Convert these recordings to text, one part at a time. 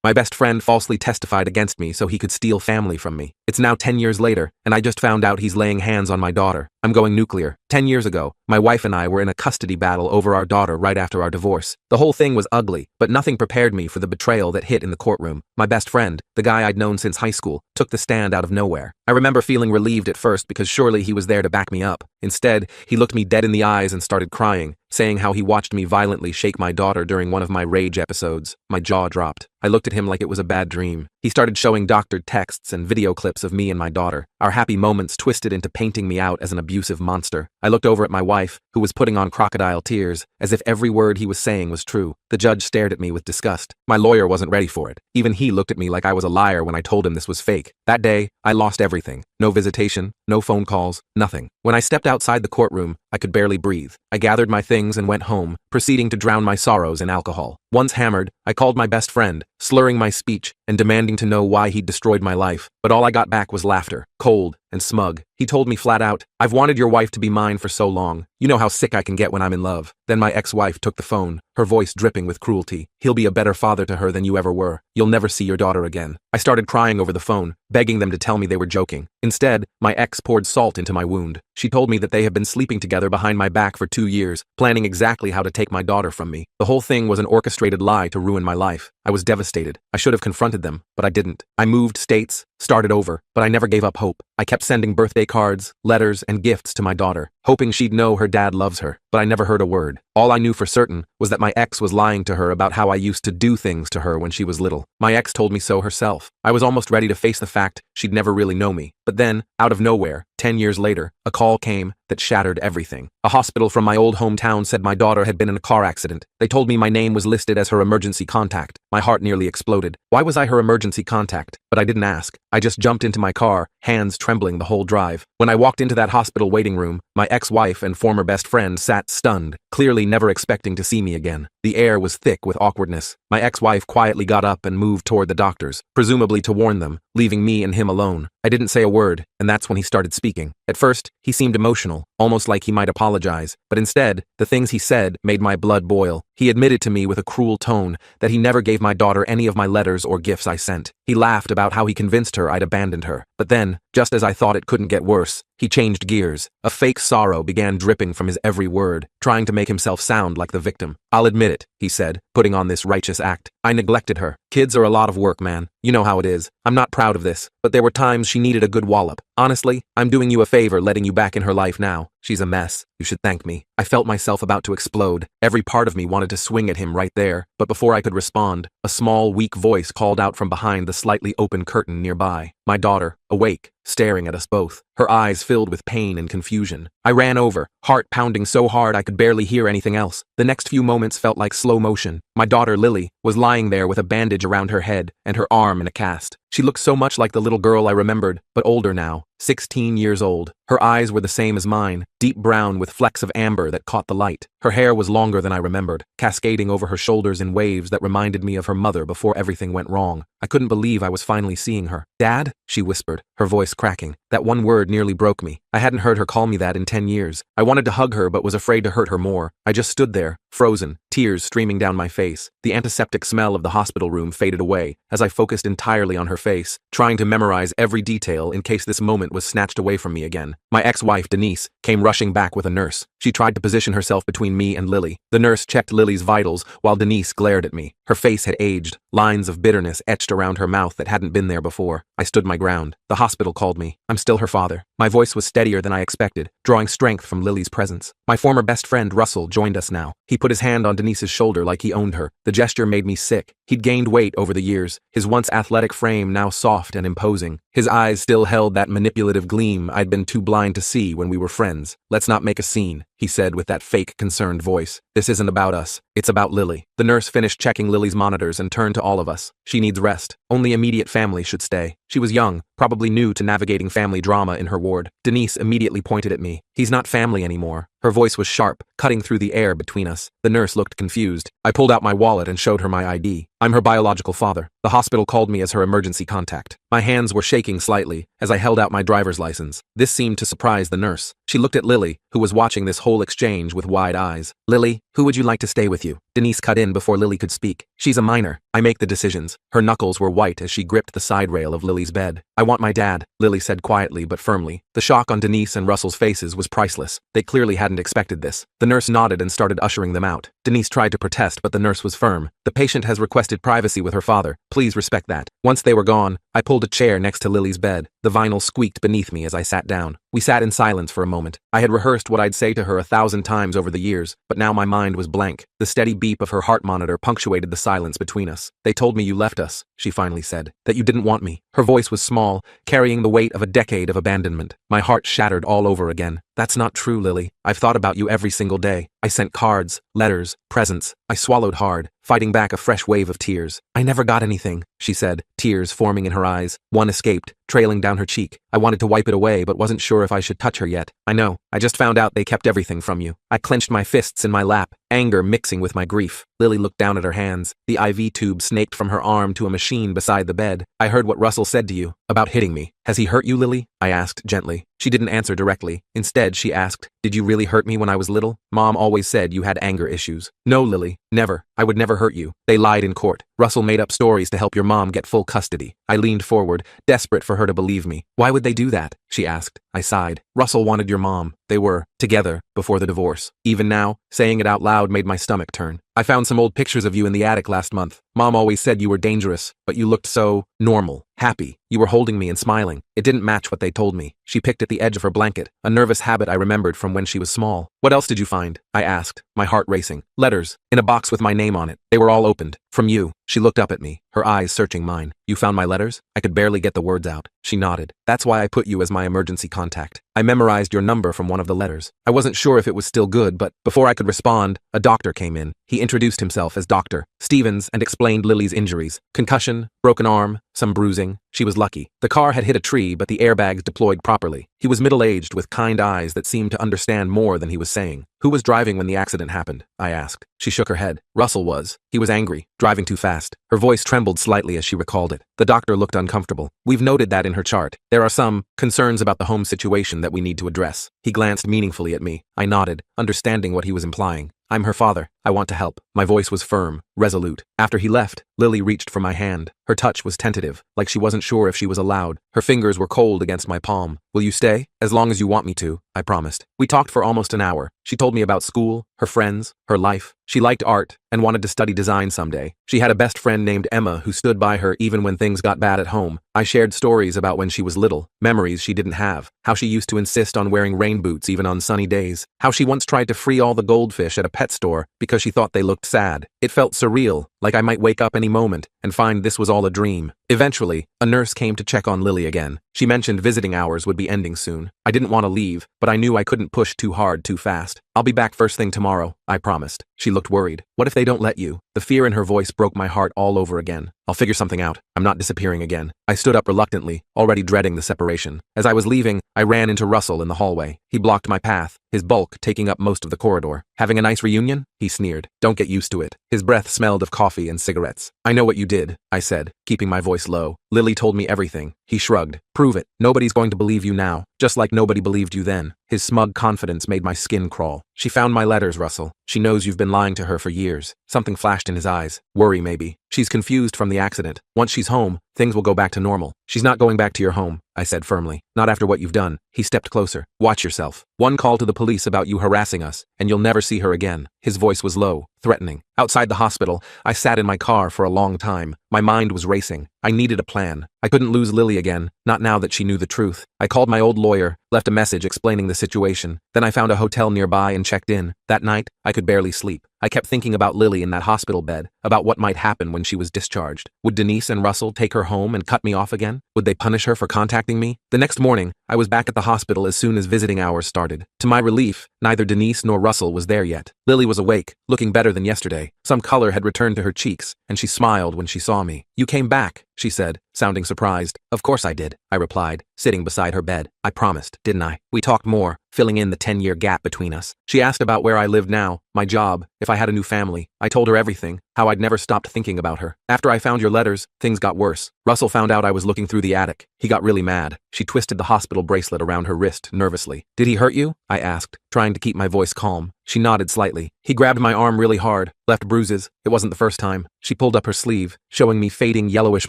My best friend falsely testified against me so he could steal family from me. It's now 10 years later, and I just found out he's laying hands on my daughter. I'm going nuclear. 10 years ago, my wife and I were in a custody battle over our daughter right after our divorce. The whole thing was ugly, but nothing prepared me for the betrayal that hit in the courtroom. My best friend, the guy I'd known since high school, took the stand out of nowhere. I remember feeling relieved at first because surely he was there to back me up. Instead, he looked me dead in the eyes and started crying, saying how he watched me violently shake my daughter during one of my rage episodes. My jaw dropped. I looked at him like it was a bad dream. He started showing doctored texts and video clips of me and my daughter. Our happy moments twisted into painting me out as an abusive monster. I looked over at my wife, who was putting on crocodile tears, as if every word he was saying was true. The judge stared at me with disgust. My lawyer wasn't ready for it. Even he looked at me like I was a liar when I told him this was fake. That day, I lost everything. No visitation, no phone calls, nothing. When I stepped outside the courtroom, I could barely breathe. I gathered my things and went home, proceeding to drown my sorrows in alcohol. Once hammered, I called my best friend, slurring my speech and demanding to know why he'd destroyed my life. But all I got back was laughter, cold and smug. He told me flat out, "I've wanted your wife to be mine for so long. You know how sick I can get when I'm in love." Then my ex-wife took the phone, her voice dripping with cruelty. "He'll be a better father to her than you ever were. You'll never see your daughter again." I started crying over the phone, begging them to tell me they were joking. Instead, my ex poured salt into my wound. She told me that they had been sleeping together behind my back for 2 years, planning exactly how to take my daughter from me. The whole thing was an orchestrated lie to ruin my life. I was devastated. I should have confronted them, but I didn't. I moved states, started over, but I never gave up hope. I kept sending birthday cards, letters, and gifts to my daughter, hoping she'd know her dad loves her, but I never heard a word. All I knew for certain was that my ex was lying to her about how I used to do things to her when she was little. My ex told me so herself. I was almost ready to face the fact she'd never really know me. But then, out of nowhere, 10 years later, a call came that shattered everything. A hospital from my old hometown said my daughter had been in a car accident. They told me my name was listed as her emergency contact. My heart nearly exploded. Why was I her emergency contact? But I didn't ask. I just jumped into my car, hands trembling the whole drive. When I walked into that hospital waiting room, my ex-wife and former best friend sat stunned, clearly never expecting to see me again. The air was thick with awkwardness. My ex-wife quietly got up and moved toward the doctors, presumably to warn them, leaving me and him alone. I didn't say a word, and that's when he started speaking. At first, he seemed emotional, almost like he might apologize, but instead, the things he said made my blood boil. He admitted to me with a cruel tone that he never gave my daughter any of my letters or gifts I sent. He laughed about how he convinced her I'd abandoned her. But then, just as I thought it couldn't get worse, he changed gears. A fake sorrow began dripping from his every word, trying to make himself sound like the victim. "I'll admit it," he said, putting on this righteous act. "I neglected her. Kids are a lot of work, man. You know how it is. I'm not proud of this, but there were times she needed a good wallop. Honestly, I'm doing you a favor letting you back in her life now. She's a mess. You should thank me." I felt myself about to explode. Every part of me wanted to swing at him right there, but before I could respond, a small, weak voice called out from behind the slightly open curtain nearby. My daughter, awake, staring at us both, her eyes filled with pain and confusion. I ran over, heart pounding so hard I could barely hear anything else. The next few moments felt like slow motion. My daughter, Lily, was lying there with a bandage around her head and her arm in a cast. She looked so much like the little girl I remembered, but older now, 16 years old. Her eyes were the same as mine, deep brown with flecks of amber that caught the light. Her hair was longer than I remembered, cascading over her shoulders in waves that reminded me of her mother before everything went wrong. I couldn't believe I was finally seeing her. "Dad?" she whispered, her voice cracking. That one word nearly broke me. I hadn't heard her call me that in 10 years. I wanted to hug her but was afraid to hurt her more. I just stood there, frozen, tears streaming down my face. The antiseptic smell of the hospital room faded away as I focused entirely on her face, trying to memorize every detail in case this moment was snatched away from me again. My ex-wife, Denise, came rushing back with a nurse. She tried to position herself between me and Lily. The nurse checked Lily's vitals while Denise glared at me. Her face had aged, lines of bitterness etched around her mouth that hadn't been there before. I stood my ground. The hospital called me. I'm still her father. My voice was steadier than I expected, drawing strength from Lily's presence. My former best friend, Russell, joined us now. He put his hand on Denise's shoulder like he owned her. The gesture made me sick. He'd gained weight over the years, his once athletic frame now soft and imposing. His eyes still held that manipulative gleam I'd been too blind to see when we were friends. "Let's not make a scene," he said with that fake, concerned voice. "This isn't about us. It's about Lily." The nurse finished checking Lily's monitors and turned to all of us. "She needs rest. Only immediate family should stay." She was young, probably new to navigating family drama in her ward. Denise immediately pointed at me. "He's not family anymore." Her voice was sharp, cutting through the air between us. The nurse looked confused. I pulled out my wallet and showed her my ID. "I'm her biological father. The hospital called me as her emergency contact." My hands were shaking slightly as I held out my driver's license. This seemed to surprise the nurse. She looked at Lily, who was watching this whole exchange with wide eyes. "Lily, who would you like to stay with you?" Denise cut in before Lily could speak. She's a minor. I make the decisions. Her knuckles were white as she gripped the side rail of Lily's bed. I want my dad, Lily said quietly but firmly. The shock on Denise and Russell's faces was priceless. They clearly hadn't expected this. The nurse nodded and started ushering them out. Denise tried to protest, but the nurse was firm. The patient has requested privacy with her father. Please respect that. Once they were gone, I pulled a chair next to Lily's bed. The vinyl squeaked beneath me as I sat down. We sat in silence for a moment. I had rehearsed what I'd say to her 1,000 times over the years, but now my mind was blank. The steady beep of her heart monitor punctuated the silence between us. They told me you left us, she finally said, that you didn't want me. Her voice was small, carrying the weight of a decade of abandonment. My heart shattered all over again. That's not true, Lily. I've thought about you every single day. I sent cards, letters, presents. I swallowed hard, fighting back a fresh wave of tears. I never got anything, she said, tears forming in her eyes. One escaped, trailing down her cheek. I wanted to wipe it away but wasn't sure if I should touch her yet. I know. I just found out they kept everything from you. I clenched my fists in my lap, anger mixing with my grief. Lily looked down at her hands. The IV tube snaked from her arm to a machine beside the bed. I heard what Russell said to you about hitting me. Has he hurt you, Lily? I asked gently. She didn't answer directly. Instead, she asked, did you really hurt me when I was little? Mom always said you had anger issues. No, Lily. Never. I would never hurt you. They lied in court. Russell made up stories to help your mom get full custody. I leaned forward, desperate for her to believe me. Why would they do that? She asked. I sighed. Russell wanted your mom. They were together before the divorce. Even now, saying it out loud made my stomach turn. I found some old pictures of you in the attic last month. Mom always said you were dangerous, but you looked so normal, happy. You were holding me and smiling. It didn't match what they told me. She picked at the edge of her blanket, a nervous habit I remembered from when she was small. What else did you find? I asked, my heart racing. Letters, in a box with my name on it. They were all opened. From you. She looked up at me, her eyes searching mine. You found my letters? I could barely get the words out. She nodded. That's why I put you as my emergency contact. I memorized your number from one of the letters. I wasn't sure if it was still good, but before I could respond, a doctor came in. He introduced himself as Dr. Stevens and explained Lily's injuries. Concussion, broken arm, some bruising. She was lucky. The car had hit a tree, but the airbags deployed properly. He was middle-aged with kind eyes that seemed to understand more than he was saying. Who was driving when the accident happened? I asked. She shook her head. Russell was. He was angry, driving too fast. Her voice trembled slightly as she recalled it. The doctor looked uncomfortable. We've noted that in her chart. There are some concerns about the home situation that we need to address. He glanced meaningfully at me. I nodded, understanding what he was implying. I'm her father. I want to help. My voice was firm, resolute. After he left, Lily reached for my hand. Her touch was tentative, like she wasn't sure if she was allowed. Her fingers were cold against my palm. Will you stay? As long as you want me to, I promised. We talked for almost an hour. She told me about school, her friends, her life. She liked art and wanted to study design someday. She had a best friend named Emma who stood by her even when things got bad at home. I shared stories about when she was little, memories she didn't have, how she used to insist on wearing rain boots even on sunny days, how she once tried to free all the goldfish at a pet store because she thought they looked sad. It felt surreal, like I might wake up any moment and find this was all a dream. Eventually, a nurse came to check on Lily again. She mentioned visiting hours would be ending soon. I didn't want to leave, but I knew I couldn't push too hard too fast. I'll be back first thing tomorrow, I promised. She looked worried. What if they don't let you? The fear in her voice broke my heart all over again. I'll figure something out. I'm not disappearing again. I stood up reluctantly, already dreading the separation. As I was leaving, I ran into Russell in the hallway. He blocked my path, his bulk taking up most of the corridor. Having a nice reunion? He sneered. Don't get used to it. His breath smelled of coffee and cigarettes. I know what you did, I said, keeping my voice low. Lily told me everything. He shrugged. Prove it. Nobody's going to believe you now, just like nobody believed you then. His smug confidence made my skin crawl. She found my letters, Russell. She knows you've been lying to her for years. Something flashed in his eyes. Worry, maybe. She's confused from the accident. Once she's home, things will go back to normal. She's not going back to your home, I said firmly. Not after what you've done. He stepped closer. Watch yourself. One call to the police about you harassing us, and you'll never see her again. His voice was low, threatening. Outside the hospital, I sat in my car for a long time. My mind was racing. I needed a plan. I couldn't lose Lily again, not now that she knew the truth. I called my old lawyer, left a message explaining the situation. Then I found a hotel nearby and checked in. That night, I could barely sleep. I kept thinking about Lily in that hospital bed, about what might happen when she was discharged. Would Denise and Russell take her home and cut me off again? Would they punish her for contacting me? The next morning, I was back at the hospital as soon as visiting hours started. To my relief, neither Denise nor Russell was there yet. Lily was awake, looking better than yesterday. Some color had returned to her cheeks, and she smiled when she saw me. You came back, she said, sounding surprised. Of course I did, I replied, sitting beside her bed. I promised, didn't I? We talked more, filling in the 10-year gap between us. She asked about where I lived now, my job, if I had a new family. I told her everything, how I'd never stopped thinking about her. After I found your letters, things got worse. Russell found out I was looking through the attic. He got really mad. She twisted the hospital bracelet around her wrist nervously. Did he hurt you? I asked, trying to keep my voice calm. She nodded slightly. He grabbed my arm really hard, left bruises. It wasn't the first time. She pulled up her sleeve, showing me fading yellowish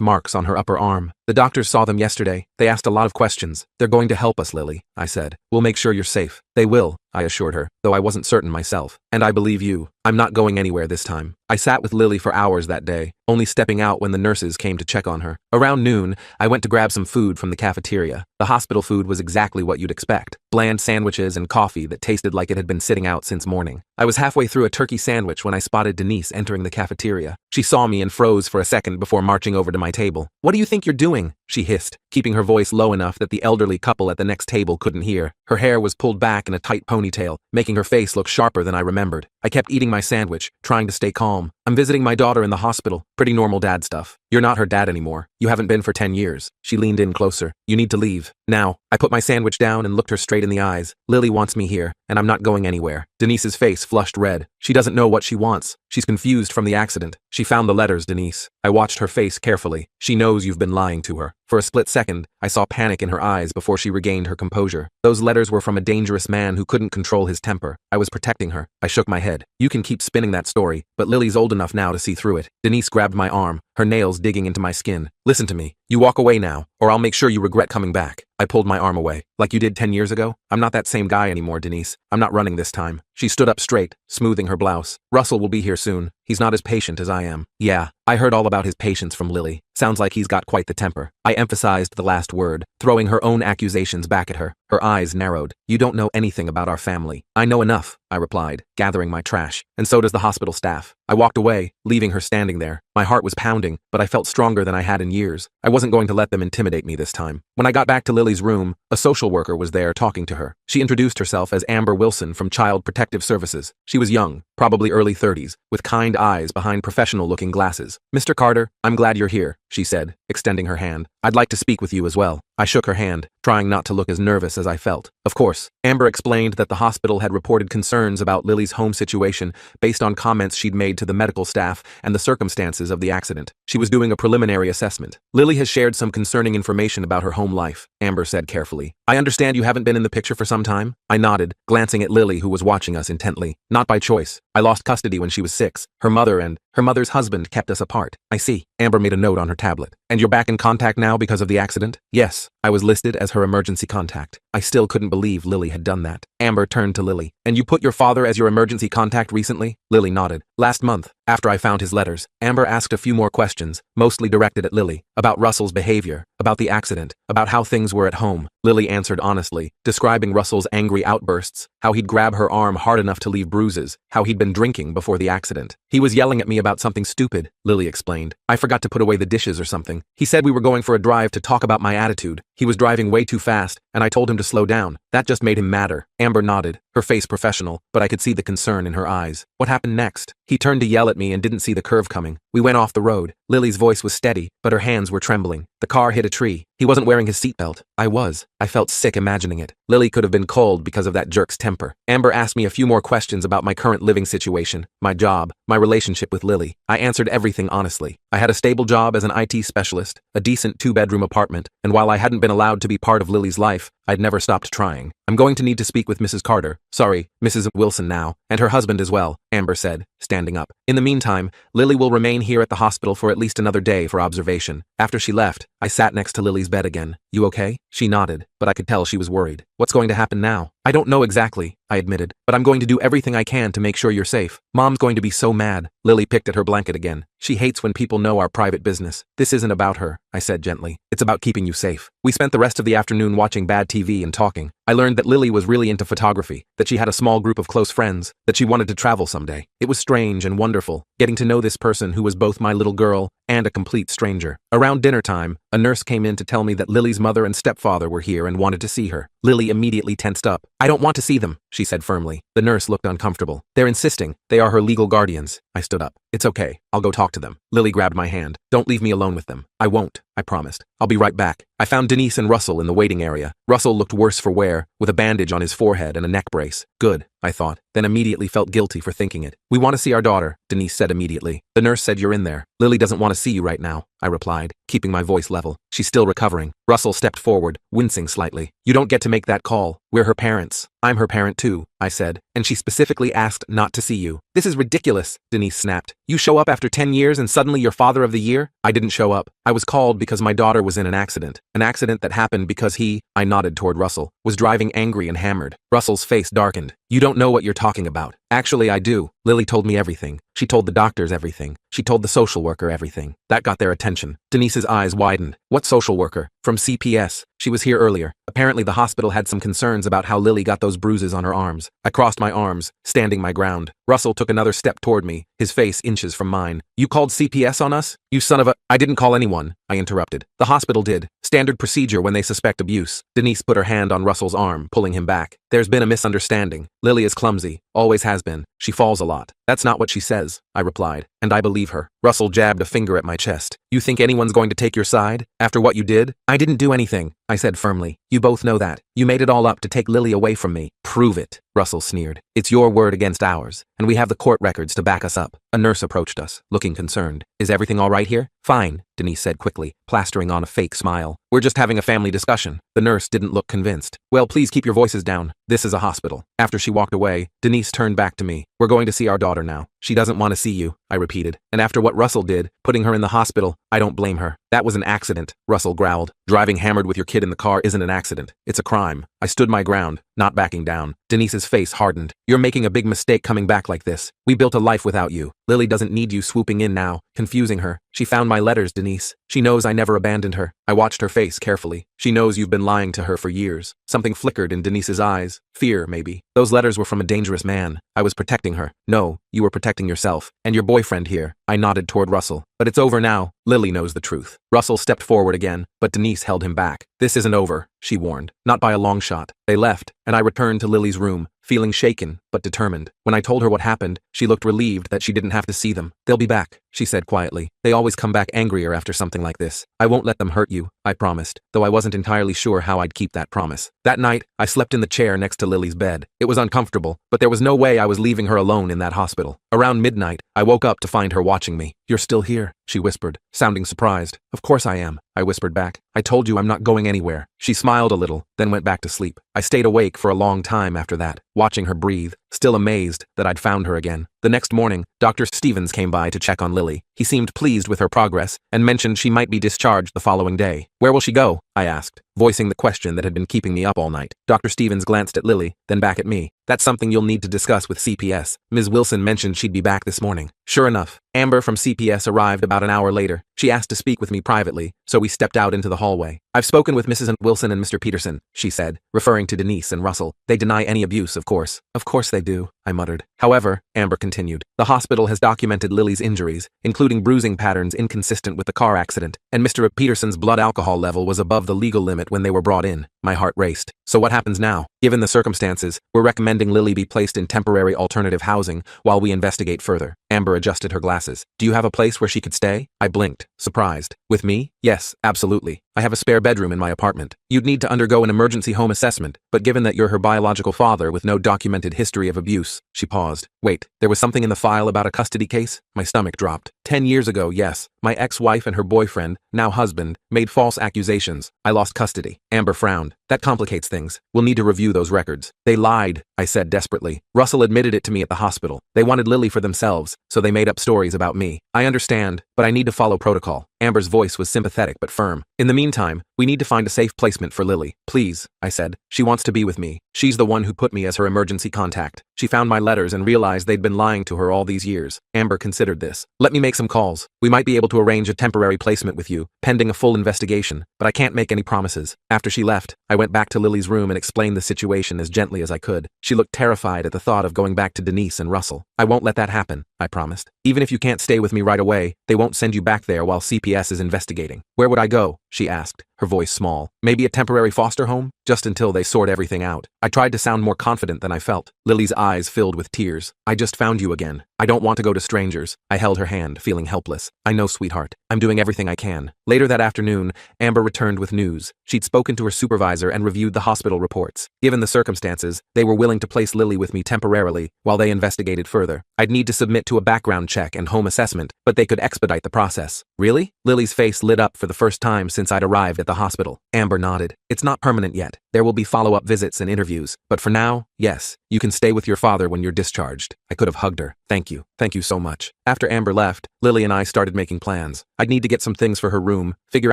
marks on her upper arm. The doctors saw them yesterday. They asked a lot of questions. They're going to help us, Lily, I said. We'll make sure you're safe. They will, I assured her, though I wasn't certain myself. And I believe you. I'm not going anywhere this time. I sat with Lily for hours that day, only stepping out when the nurses came to check on her. Around noon, I went to grab some food from the cafeteria. The hospital food was exactly what you'd expect. Bland sandwiches and coffee that tasted like it had been sitting out since morning. I was halfway through a turkey sandwich when I spotted Denise entering the cafeteria. She saw me and froze for a second before marching over to my table. What do you think you're doing? She hissed, keeping her voice low enough that the elderly couple at the next table couldn't hear. Her hair was pulled back in a tight ponytail, making her face look sharper than I remembered. I kept eating my sandwich, trying to stay calm. I'm visiting my daughter in the hospital. Pretty normal dad stuff. You're not her dad anymore. You haven't been for 10 years. She leaned in closer. You need to leave. Now. I put my sandwich down and looked her straight in the eyes. Lily wants me here, and I'm not going anywhere. Denise's face flushed red. She doesn't know what she wants. She's confused from the accident. She found the letters, Denise. I watched her face carefully. She knows you've been lying to her. For a split second, I saw panic in her eyes before she regained her composure. Those letters were from a dangerous man who couldn't control his temper. I was protecting her. I shook my head. You can keep spinning that story, but Lily's old enough now to see through it. Denise grabbed my arm, her nails digging into my skin. Listen to me. You walk away now, or I'll make sure you regret coming back. I pulled my arm away. Like you did 10 years ago? I'm not that same guy anymore, Denise. I'm not running this time. She stood up straight, smoothing her blouse. Russell will be here soon. He's not as patient as I am. Yeah, I heard all about his patience from Lily. Sounds like he's got quite the temper. I emphasized the last word, throwing her own accusations back at her. Her eyes narrowed. You don't know anything about our family. I know enough, I replied, gathering my trash. And so does the hospital staff. I walked away, leaving her standing there. My heart was pounding, but I felt stronger than I had in years. I wasn't going to let them intimidate me this time. When I got back to Lily's room, a social worker was there talking to her. She introduced herself as Amber Wilson from Child Protective Services. She was young, probably early 30s, with kind eyes behind professional-looking glasses. Mr. Carter, I'm glad you're here, she said, extending her hand. I'd like to speak with you as well. I shook her hand, trying not to look as nervous as I felt. Of course, Amber explained that the hospital had reported concerns about Lily's home situation based on comments she'd made to the medical staff and the circumstances of the accident. She was doing a preliminary assessment. Lily has shared some concerning information about her home life, Amber said carefully. I understand you haven't been in the picture for some time? I nodded, glancing at Lily, who was watching us intently. Not by choice. I lost custody when she was 6. Her mother and her mother's husband kept us apart. I see. Amber made a note on her tablet. And you're back in contact now because of the accident? Yes. I was listed as her emergency contact. I still couldn't believe Lily had done that. Amber turned to Lily. And you put your father as your emergency contact recently? Lily nodded. Last month, after I found his letters. Amber asked a few more questions, mostly directed at Lily, about Russell's behavior, about the accident, about how things were at home. Lily answered honestly, describing Russell's angry outbursts, how he'd grab her arm hard enough to leave bruises, how he'd been drinking before the accident. He was yelling at me about something stupid, Lily explained. I forgot to put away the dishes or something. He said we were going for a drive to talk about my attitude. He was driving way too fast, and I told him to slow down. That just made him madder. Amber nodded, her face professional, but I could see the concern in her eyes. What happened next? He turned to yell at me and didn't see the curve coming. We went off the road. Lily's voice was steady, but her hands were trembling. The car hit a tree. He wasn't wearing his seatbelt. I was. I felt sick imagining it. Lily could have been cold because of that jerk's temper. Amber asked me a few more questions about my current living situation, my job, my relationship with Lily. I answered everything honestly. I had a stable job as an IT specialist, a decent 2-bedroom apartment, and while I hadn't been allowed to be part of Lily's life, I'd never stopped trying. I'm going to need to speak with Mrs. Carter. Sorry, Mrs. Wilson now, and her husband as well, Amber said, standing up. In the meantime, Lily will remain here at the hospital for at least another day for observation. After she left, I sat next to Lily's bed again. You okay? She nodded, but I could tell she was worried. What's going to happen now? I don't know exactly, I admitted, but I'm going to do everything I can to make sure you're safe. Mom's going to be so mad. Lily picked at her blanket again. She hates when people know our private business. This isn't about her, I said gently. It's about keeping you safe. We spent the rest of the afternoon watching bad TV and talking. I learned that Lily was really into photography, that she had a small group of close friends, that she wanted to travel someday. It was strange and wonderful, getting to know this person who was both my little girl and a complete stranger. Around dinner time, a nurse came in to tell me that Lily's mother and stepfather were here and wanted to see her. Lily immediately tensed up. I don't want to see them, she said firmly. The nurse looked uncomfortable. They're insisting. They are her legal guardians. I stood up. It's okay. I'll go talk to them. Lily grabbed my hand. Don't leave me alone with them. I won't, I promised. I'll be right back. I found Denise and Russell in the waiting area. Russell looked worse for wear, with a bandage on his forehead and a neck brace. Good, I thought, then immediately felt guilty for thinking it. We want to see our daughter, Denise said immediately. The nurse said you're in there. Lily doesn't want to see you right now, I replied, keeping my voice level. She's still recovering. Russell stepped forward, wincing slightly. You don't get to make that call. We're her parents. I'm her parent too, I said, and she specifically asked not to see you. This is ridiculous, Denise snapped. You show up after 10 years and suddenly you're father of the year? I didn't show up. I was called because my daughter was in an accident. An accident that happened because he, I nodded toward Russell, was driving angry and hammered. Russell's face darkened. You don't know what you're talking about. Actually, I do. Lily told me everything. She told the doctors everything. She told the social worker everything. That got their attention. Denise's eyes widened. What social worker? From CPS. She was here earlier. Apparently the hospital had some concerns about how Lily got those bruises on her arms. I crossed my arms, standing my ground. Russell took another step toward me, his face inches from mine. You called CPS on us? You son of a— I didn't call anyone, I interrupted. The hospital did. Standard procedure when they suspect abuse. Denise put her hand on Russell's arm, pulling him back. There's been a misunderstanding. Lily is clumsy. Always has been. She falls a lot. That's not what she says, I replied, and I believe her. Russell jabbed a finger at my chest. You think anyone's going to take your side? After what you did? I didn't do anything, I said firmly. You both know that. You made it all up to take Lily away from me. Prove it, Russell sneered. It's your word against ours, and we have the court records to back us up. A nurse approached us, looking concerned. Is everything all right here? Fine, Denise said quickly, plastering on a fake smile. We're just having a family discussion. The nurse didn't look convinced. Well, please keep your voices down. This is a hospital. After she walked away, Denise turned back to me. We're going to see our daughter now. She doesn't want to see you, I repeated. And after what Russell did, putting her in the hospital, I don't blame her. That was an accident, Russell growled. Driving hammered with your kid in the car isn't an accident. It's a crime. I stood my ground, not backing down. Denise's face hardened. You're making a big mistake coming back like this. We built a life without you. Lily doesn't need you swooping in now, confusing her. She found my letters, Denise. She knows I never abandoned her. I watched her face carefully. She knows you've been lying to her for years. Something flickered in Denise's eyes. Fear, maybe. Those letters were from a dangerous man. I was protecting her. No, you were protecting yourself. And your boyfriend here. I nodded toward Russell. But it's over now. Lily knows the truth. Russell stepped forward again, but Denise held him back. This isn't over, she warned. Not by a long shot. They left, and I returned to Lily's room, feeling shaken, but determined. When I told her what happened, she looked relieved that she didn't have to see them. They'll be back, she said quietly. They always come back angrier after something like this. I won't let them hurt you, I promised, though I wasn't entirely sure how I'd keep that promise. That night, I slept in the chair next to Lily's bed. It was uncomfortable, but there was no way I was leaving her alone in that hospital. Around midnight, I woke up to find her watching me. You're still here, she whispered, sounding surprised. Of course I am, I whispered back. I told you I'm not going anywhere. She smiled a little, then went back to sleep. I stayed awake for a long time after that, watching her breathe, still amazed that I'd found her again. The next morning, Dr. Stevens came by to check on Lily. He seemed pleased with her progress and mentioned she might be discharged the following day. Where will she go? I asked, voicing the question that had been keeping me up all night. Dr. Stevens glanced at Lily, then back at me. That's something you'll need to discuss with CPS. Ms. Wilson mentioned she'd be back this morning. Sure enough, Amber from CPS arrived about an hour later. She asked to speak with me privately, so we stepped out into the hallway. I've spoken with Mrs. Wilson and Mr. Peterson, she said, referring to Denise and Russell. They deny any abuse, of course. Of course they do, I muttered. However, Amber continued, the hospital has documented Lily's injuries, including bruising patterns inconsistent with the car accident, and Mr. Peterson's blood alcohol level was above the legal limit when they were brought in. My heart raced. So what happens now? Given the circumstances, we're recommending Lily be placed in temporary alternative housing while we investigate further. Amber adjusted her glasses. Do you have a place where she could stay? I blinked, surprised. With me? Yes, absolutely. I have a spare bedroom in my apartment. You'd need to undergo an emergency home assessment, but given that you're her biological father with no documented history of abuse, she paused. Wait, there was something in the file about a custody case? My stomach dropped. 10 years ago, yes, my ex-wife and her boyfriend, now husband, made false accusations. I lost custody. Amber frowned. That complicates things. We'll need to review those records. They lied, I said desperately. Russell admitted it to me at the hospital. They wanted Lily for themselves, so they made up stories about me. I understand, but I need to follow protocol. Amber's voice was sympathetic but firm. In the meantime, we need to find a safe placement for Lily. Please, I said. She wants to be with me. She's the one who put me as her emergency contact. She found my letters and realized they'd been lying to her all these years. Amber considered this. Let me make some calls. We might be able to arrange a temporary placement with you, pending a full investigation, but I can't make any promises. After she left, I went back to Lily's room and explained the situation as gently as I could. She looked terrified at the thought of going back to Denise and Russell. I won't let that happen, I promised. Even if you can't stay with me right away, they won't send you back there while CPS is investigating. Where would I go? She asked, her voice small. Maybe a temporary foster home? Just until they sort everything out. I tried to sound more confident than I felt. Lily's eyes filled with tears. I just found you again. I don't want to go to strangers. I held her hand, feeling helpless. I know, sweetheart. I'm doing everything I can. Later that afternoon, Amber returned with news. She'd spoken to her supervisor and reviewed the hospital reports. Given the circumstances, they were willing to place Lily with me temporarily while they investigated further. I'd need to submit to a background check and home assessment, but they could expedite the process. Really? Lily's face lit up for the first time since I'd arrived at the hospital. Amber nodded. It's not permanent yet. There will be follow-up visits and interviews. But for now, yes, you can stay with your father when you're discharged. I could have hugged her. Thank you. Thank you so much. After Amber left, Lily and I started making plans. I'd need to get some things for her room, figure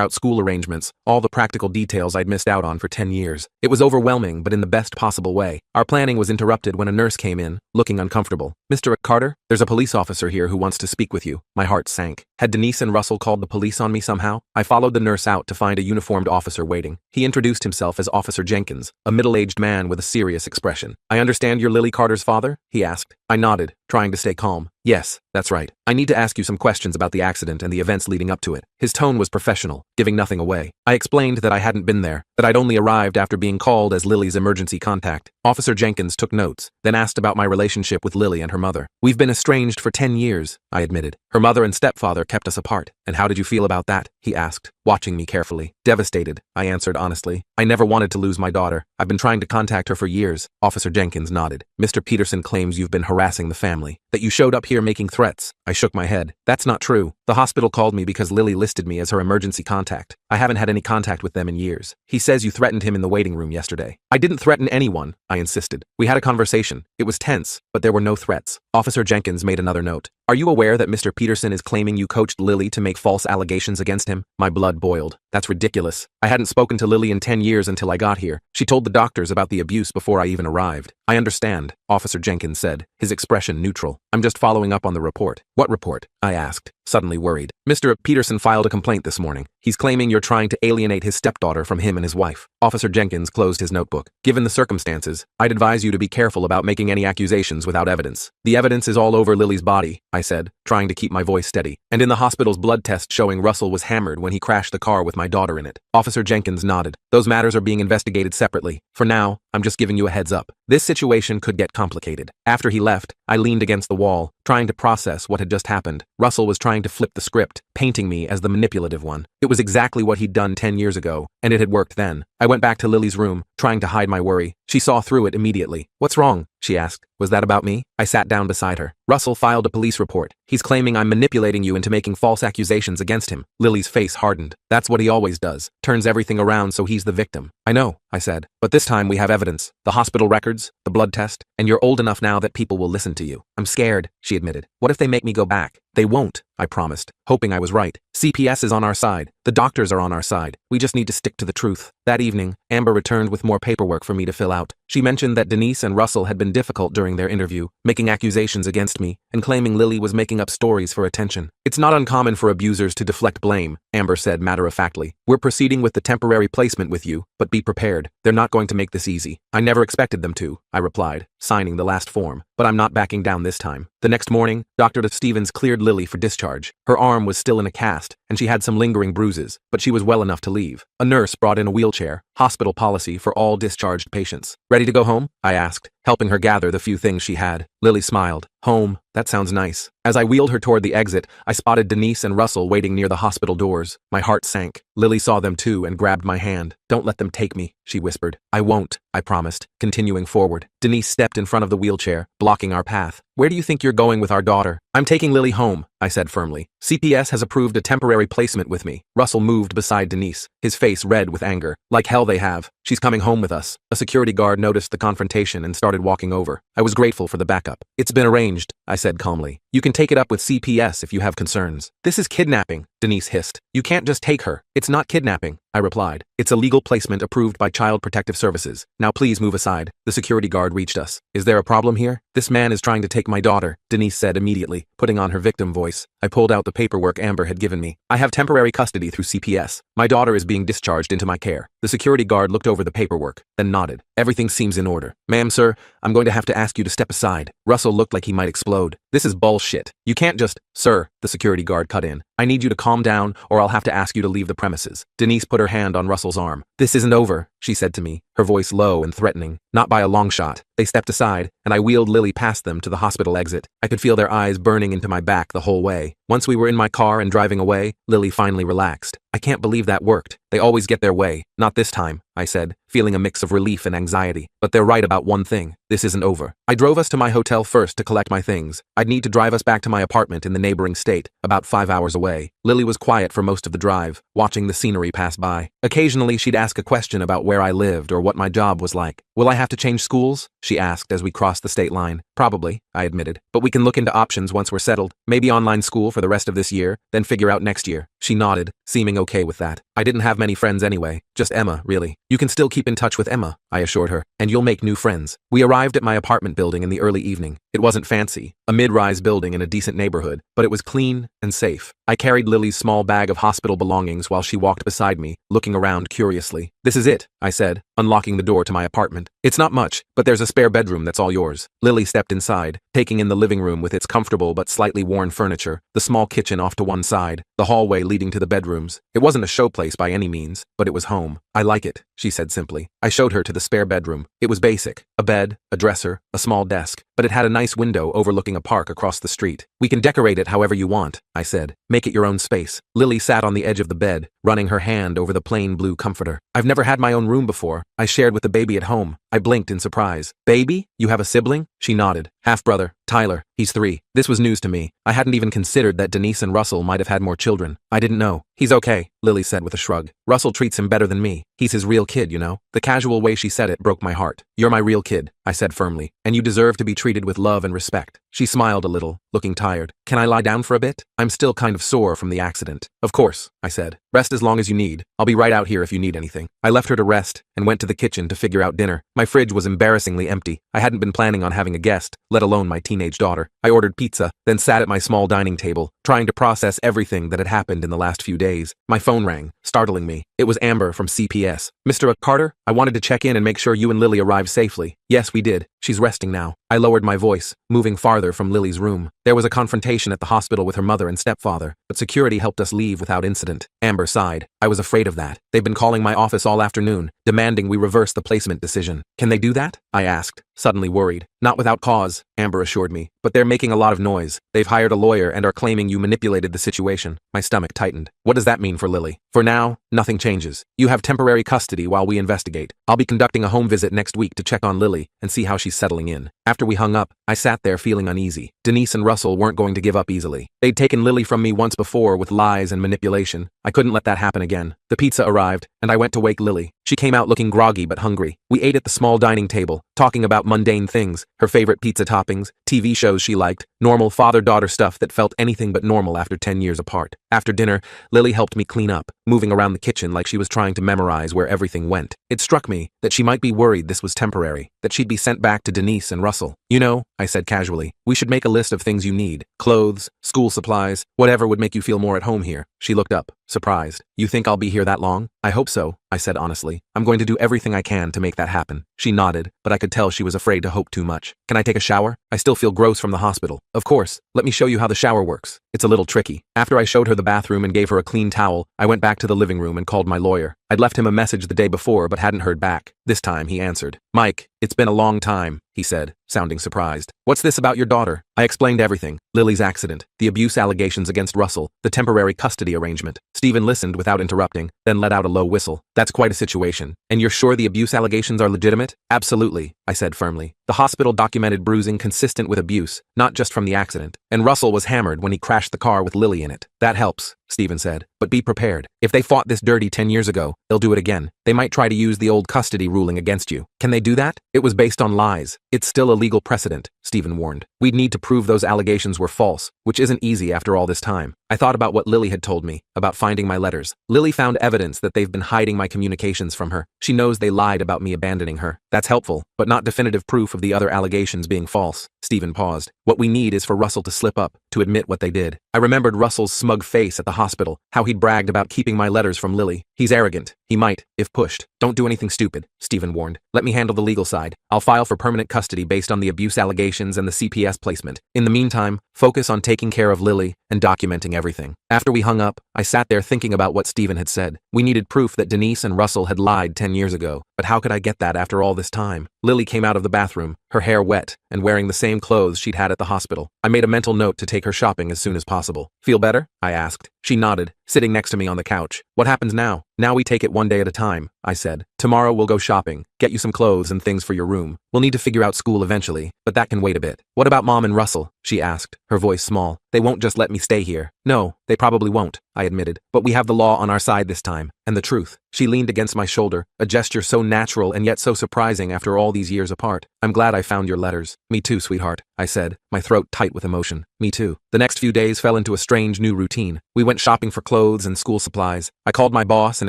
out school arrangements, all the practical details I'd missed out on for 10 years. It was overwhelming, but in the best possible way. Our planning was interrupted when a nurse came in, looking uncomfortable. Mr. Carter, there's a police officer here who wants to speak with you. My heart sank. Had Denise and Russell called the police on me somehow? I followed the nurse out to find a uniformed officer waiting. He introduced himself as Officer Jenkins, a middle-aged man with a serious expression. I understand you're Lily Carter's father? He asked. I nodded, trying to stay calm. Yes, that's right. I need to ask you some questions about the accident and the events leading up to it. His tone was professional, giving nothing away. I explained that I hadn't been there, that I'd only arrived after being called as Lily's emergency contact. Officer Jenkins took notes, then asked about my relationship with Lily and her mother. We've been estranged for 10 years, I admitted. Her mother and stepfather kept us apart. And how did you feel about that? He asked, watching me carefully. Devastated, I answered honestly. I never wanted to lose my daughter. I've been trying to contact her for years. Officer Jenkins nodded. Mr. Peterson claims you've been harassing the family, that you showed up here making threats. I shook my head. That's not true. The hospital called me because Lily listed me as her emergency contact. I haven't had any contact with them in years. He says you threatened him in the waiting room yesterday. I didn't threaten anyone, I insisted. We had a conversation. It was tense, but there were no threats. Officer Jenkins made another note. Are you aware that Mr. Peterson is claiming you coached Lily to make false allegations against him? My blood boiled. That's ridiculous. I hadn't spoken to Lily in 10 years until I got here. She told the doctors about the abuse before I even arrived. I understand, Officer Jenkins said, his expression neutral. I'm just following up on the report. What report? I asked, suddenly worried. Mr. Peterson filed a complaint this morning. He's claiming you're trying to alienate his stepdaughter from him and his wife. Officer Jenkins closed his notebook. Given the circumstances, I'd advise you to be careful about making any accusations without evidence. The evidence is all over Lily's body, I said, trying to keep my voice steady. And in the hospital's blood test showing Russell was hammered when he crashed the car with my daughter in it. Officer Jenkins nodded. Those matters are being investigated separately. For now, I'm just giving you a heads up. This situation could get complicated. After he left, I leaned against the wall, trying to process what had just happened. Russell was trying to flip the script, painting me as the manipulative one. It was exactly what he'd done 10 years ago, and it had worked then. I went back to Lily's room, trying to hide my worry. She saw through it immediately. What's wrong? She asked. Was that about me? I sat down beside her. Russell filed a police report. He's claiming I'm manipulating you into making false accusations against him. Lily's face hardened. That's what he always does. Turns everything around so he's the victim. I know, I said. But this time we have evidence. The hospital records, the blood test, and you're old enough now that people will listen to you. I'm scared, she admitted. What if they make me go back? They won't, I promised, hoping I was right. CPS is on our side. The doctors are on our side. We just need to stick to the truth. That evening, Amber returned with more paperwork for me to fill out. She mentioned that Denise and Russell had been difficult during their interview, making accusations against me, and claiming Lily was making up stories for attention. It's not uncommon for abusers to deflect blame, Amber said matter-of-factly. We're proceeding with the temporary placement with you, but be prepared. They're not going to make this easy. I never expected them to, I replied, signing the last form. But I'm not backing down this time. The next morning, Dr. Stevens cleared Lily for discharge. Her arm was still in a cast, and she had some lingering bruises, but she was well enough to leave. A nurse brought in a wheelchair, hospital policy for all discharged patients. Ready to go home? I asked, helping her gather the few things she had. Lily smiled. Home, that sounds nice. As I wheeled her toward the exit, I spotted Denise and Russell waiting near the hospital doors. My heart sank. Lily saw them too and grabbed my hand. Don't let them take me, she whispered. I won't, I promised, continuing forward. Denise stepped in front of the wheelchair, blocking our path. Where do you think you're going with our daughter? I'm taking Lily home, I said firmly. CPS has approved a temporary placement with me. Russell moved beside Denise, his face red with anger. Like hell they have. She's coming home with us. A security guard noticed the confrontation and started walking over. I was grateful for the backup. It's been arranged, I said calmly. You can take it up with CPS if you have concerns. This is kidnapping, Denise hissed. You can't just take her. It's not kidnapping, I replied. It's a legal placement approved by Child Protective Services. Now please move aside. The security guard reached us. Is there a problem here? This man is trying to take my daughter, Denise said immediately, putting on her victim voice. I pulled out the paperwork Amber had given me. I have temporary custody through CPS. My daughter is being discharged into my care. The security guard looked over the paperwork, then nodded. Everything seems in order. Ma'am, sir, I'm going to have to ask you to step aside. Russell looked like he might explode. This is bullshit. You can't just— Sir, the security guard cut in. I need you to calm down or I'll have to ask you to leave the premises. Denise put her hand on Russell's arm. This isn't over, she said to me, her voice low and threatening. Not by a long shot. They stepped aside, and I wheeled Lily past them to the hospital exit. I could feel their eyes burning into my back the whole way. Once we were in my car and driving away, Lily finally relaxed. I can't believe that worked. They always get their way. Not this time, I said, feeling a mix of relief and anxiety. But they're right about one thing. This isn't over. I drove us to my hotel first to collect my things. I'd need to drive us back to my apartment in the neighboring state, about 5 hours away. Lily was quiet for most of the drive, watching the scenery pass by. Occasionally, she'd ask a question about where I lived or what my job was like. Will I have to change schools? She asked as we crossed the state line. Probably, I admitted. But we can look into options once we're settled. Maybe online school for the rest of this year, then figure out next year. She nodded, seeming okay with that. I didn't have many friends anyway, just Emma, really. You can still keep in touch with Emma, I assured her, and you'll make new friends. We arrived at my apartment building in the early evening. It wasn't fancy, a mid-rise building in a decent neighborhood, but it was clean and safe. I carried Lily's small bag of hospital belongings while she walked beside me, looking around curiously. This is it, I said, unlocking the door to my apartment. It's not much, but there's a spare bedroom that's all yours. Lily stepped inside, taking in the living room with its comfortable but slightly worn furniture, the small kitchen off to one side, the hallway leading to the bedrooms. It wasn't a showplace by any means, but it was home. I like it, she said simply. I showed her to the spare bedroom. It was basic, a bed, a dresser, a small desk, but it had a nice window overlooking a park across the street. We can decorate it however you want, I said. Make it your own space. Lily sat on the edge of the bed, running her hand over the plain blue comforter. I've never had my own room before. I shared with the baby at home. I blinked in surprise. Baby? You have a sibling? She nodded. Half-brother, Tyler. He's 3. This was news to me. I hadn't even considered that Denise and Russell might have had more children. I didn't know. He's okay, Lily said with a shrug. Russell treats him better than me. He's his real kid, you know? The casual way she said it broke my heart. You're my real kid, I said firmly, and you deserve to be treated with love and respect. She smiled a little, looking tired. Can I lie down for a bit? I'm still kind of sore from the accident. Of course, I said. Rest as long as you need. I'll be right out here if you need anything. I left her to rest and went to the kitchen to figure out dinner. My fridge was embarrassingly empty. I hadn't been planning on having a guest, let alone my teenage daughter. I ordered pizza, then sat at my small dining table, trying to process everything that had happened in the last few days. My phone rang, startling me. It was Amber from CPS. Mr. Carter, I wanted to check in and make sure you and Lily arrived safely. Yes, we did. She's resting now. I lowered my voice, moving farther from Lily's room. There was a confrontation at the hospital with her mother and stepfather, but security helped us leave without incident. Amber sighed. I was afraid of that. They've been calling my office all afternoon, demanding we reverse the placement decision. Can they do that? I asked, suddenly worried. Not without cause, Amber assured me, but they're making a lot of noise. They've hired a lawyer and are claiming you manipulated the situation. My stomach tightened. What does that mean for Lily? For now, nothing changes. You have temporary custody while we investigate. I'll be conducting a home visit next week to check on Lily and see how she's settling in. After we hung up, I sat there feeling uneasy. Denise and Russell weren't going to give up easily. They'd taken Lily from me once before with lies and manipulation. I couldn't let that happen again. The pizza arrived, and I went to wake Lily. She came out looking groggy but hungry. We ate at the small dining table, talking about mundane things, her favorite pizza toppings, TV shows she liked, normal father-daughter stuff that felt anything but normal after 10 years apart. After dinner, Lily helped me clean up, moving around the kitchen like she was trying to memorize where everything went. It struck me that she might be worried this was temporary, that she'd be sent back to Denise and Russell. You know, I said casually, we should make a list of things you need. Clothes, school supplies, whatever would make you feel more at home here. She looked up, surprised. You think I'll be here that long? I hope so, I said honestly. I'm going to do everything I can to make that happen. She nodded, but I could tell she was afraid to hope too much. Can I take a shower? I still feel gross from the hospital. Of course, let me show you how the shower works. It's a little tricky. After I showed her the bathroom and gave her a clean towel, I went back to the living room and called my lawyer. I'd left him a message the day before but hadn't heard back. This time he answered. Mike, it's been a long time, he said, sounding surprised. What's this about your daughter? I explained everything. Lily's accident, the abuse allegations against Russell, the temporary custody arrangement. Stephen listened without interrupting, then let out a low whistle. That's quite a situation. And you're sure the abuse allegations are legitimate? Absolutely, I said firmly. The The hospital documented bruising consistent with abuse, not just from the accident. And Russell was hammered when he crashed the car with Lily in it. That helps, Stephen said. But be prepared. If they fought this dirty 10 years ago, they'll do it again. They might try to use the old custody ruling against you. Can they do that? It was based on lies. It's still a legal precedent, Stephen warned. We'd need to prove those allegations were false, which isn't easy after all this time. I thought about what Lily had told me, about finding my letters. Lily found evidence that they've been hiding my communications from her. She knows they lied about me abandoning her. That's helpful, but not definitive proof of the other allegations being false. Stephen paused. What we need is for Russell to slip up, to admit what they did. I remembered Russell's smug face at the hospital, how he'd bragged about keeping my letters from Lily. He's arrogant. He might, if pushed. Don't do anything stupid, Stephen warned. Let me handle the legal side. I'll file for permanent custody based on the abuse allegations and the CPS placement. In the meantime, focus on taking care of Lily and documenting everything. After we hung up, I sat there thinking about what Stephen had said. We needed proof that Denise and Russell had lied 10 years ago. But how could I get that after all this time? Lily came out of the bathroom, her hair wet, and wearing the same clothes she'd had at the hospital. I made a mental note to take her shopping as soon as possible. Feel better? I asked. She nodded, sitting next to me on the couch. What happens now? Now we take it one day at a time, I said. Tomorrow we'll go shopping, get you some clothes and things for your room. We'll need to figure out school eventually, but that can wait a bit. What about Mom and Russell? She asked, her voice small. They won't just let me stay here. No, they probably won't, I admitted. But we have the law on our side this time, and the truth. She leaned against my shoulder, a gesture so natural and yet so surprising after all these years apart. I'm glad I found your letters. Me too, sweetheart, I said, my throat tight with emotion. Me too. The next few days fell into a strange new routine. We went shopping for clothes and school supplies. I called my boss and